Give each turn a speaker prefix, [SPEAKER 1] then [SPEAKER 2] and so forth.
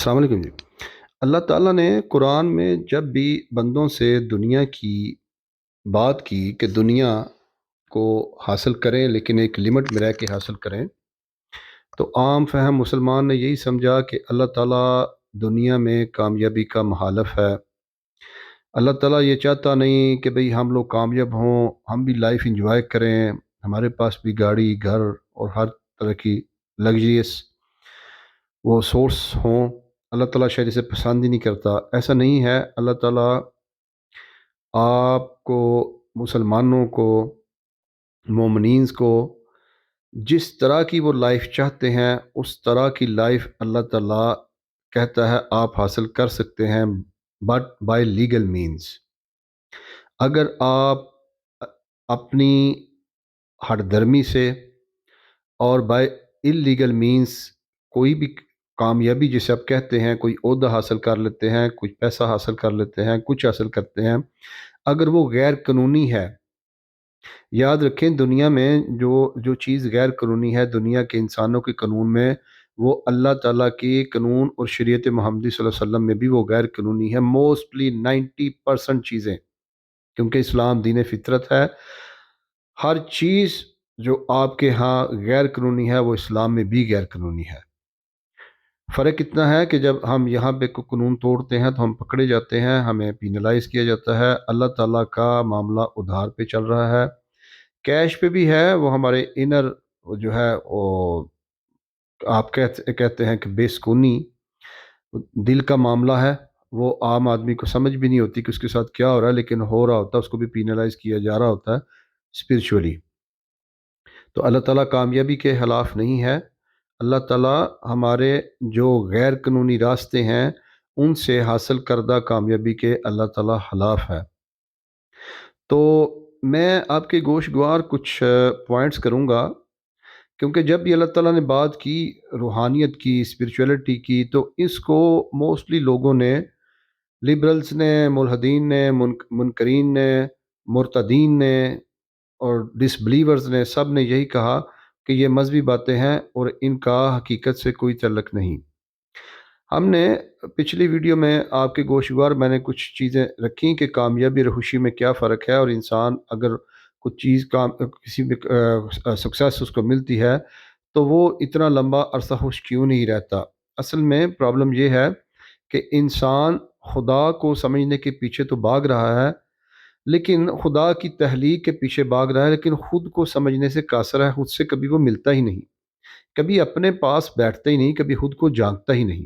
[SPEAKER 1] السلام علیکم جی۔ اللہ تعالیٰ نے قرآن میں جب بھی بندوں سے دنیا کی بات کی کہ دنیا کو حاصل کریں لیکن ایک لمٹ میں رہ کے حاصل کریں، تو عام فہم مسلمان نے یہی سمجھا کہ اللہ تعالیٰ دنیا میں کامیابی کا مخالف ہے۔ اللہ تعالیٰ یہ چاہتا نہیں کہ بھئی ہم لوگ کامیاب ہوں، ہم بھی لائف انجوائے کریں، ہمارے پاس بھی گاڑی گھر اور ہر طرح کی لگژریس وہ سورس ہوں۔ اللہ تعالیٰ شاید اسے پسند ہی نہیں کرتا، ایسا نہیں ہے۔ اللہ تعالیٰ آپ کو، مسلمانوں کو، مومنینز کو جس طرح کی وہ لائف چاہتے ہیں اس طرح کی لائف اللہ تعالیٰ کہتا ہے آپ حاصل کر سکتے ہیں، بٹ بائی لیگل مینز۔ اگر آپ اپنی ہٹ درمی سے اور بائی انلیگل مینز کوئی بھی کامیابی جسے آپ کہتے ہیں، کوئی عہدہ حاصل کر لیتے ہیں، کچھ پیسہ حاصل کر لیتے ہیں، کچھ حاصل کرتے ہیں، اگر وہ غیر قانونی ہے، یاد رکھیں دنیا میں جو چیز غیر قانونی ہے دنیا کے انسانوں کے قانون میں، وہ اللہ تعالیٰ کی قانون اور شریعت محمدی صلی اللہ علیہ وسلم میں بھی وہ غیر قانونی ہے، موسٹلی 90% چیزیں، کیونکہ اسلام دین فطرت ہے۔ ہر چیز جو آپ کے ہاں غیر قانونی ہے وہ اسلام میں بھی غیر قانونی ہے۔ فرق اتنا ہے کہ جب ہم یہاں پہ کوئی قانون توڑتے ہیں تو ہم پکڑے جاتے ہیں، ہمیں پینلائز کیا جاتا ہے۔ اللہ تعالیٰ کا معاملہ ادھار پہ چل رہا ہے، کیش پہ بھی ہے، وہ ہمارے انر جو ہے وہ آپ کہتے ہیں کہ بے سکونی دل کا معاملہ ہے، وہ عام آدمی کو سمجھ بھی نہیں ہوتی کہ اس کے ساتھ کیا ہو رہا ہے، لیکن ہو رہا ہوتا ہے، اس کو بھی پینلائز کیا جا رہا ہوتا ہے اسپرچولی۔ تو اللہ تعالیٰ کامیابی کے خلاف نہیں ہے۔ اللہ تعالیٰ ہمارے جو غیر قانونی راستے ہیں ان سے حاصل کردہ کامیابی کے اللہ تعالیٰ خلاف ہے۔ تو میں آپ کے گوش گوار کچھ پوائنٹس کروں گا، کیونکہ جب بھی اللہ تعالیٰ نے بات کی روحانیت کی، اسپرچولیٹی کی، تو اس کو موسٹلی لوگوں نے، لبرلز نے، ملحدین نے، منکرین نے، مرتدین نے اور ڈس بلیورز نے، سب نے یہی کہا کہ یہ مذہبی باتیں ہیں اور ان کا حقیقت سے کوئی تعلق نہیں۔ ہم نے پچھلی ویڈیو میں آپ کے گوشوار میں نے کچھ چیزیں رکھی کہ کامیابی اور خوشی میں کیا فرق ہے، اور انسان اگر کچھ چیز کسی بھی سکسیس اس کو ملتی ہے تو وہ اتنا لمبا عرصہ خوش کیوں نہیں رہتا۔ اصل میں پرابلم یہ ہے کہ انسان خدا کو سمجھنے کے پیچھے تو بھاگ رہا ہے، لیکن خدا کی تخلیق کے پیچھے بھاگ رہا ہے، لیکن خود کو سمجھنے سے قاصر ہے، خود سے کبھی وہ ملتا ہی نہیں، کبھی اپنے پاس بیٹھتا ہی نہیں، کبھی خود کو جانتا ہی نہیں۔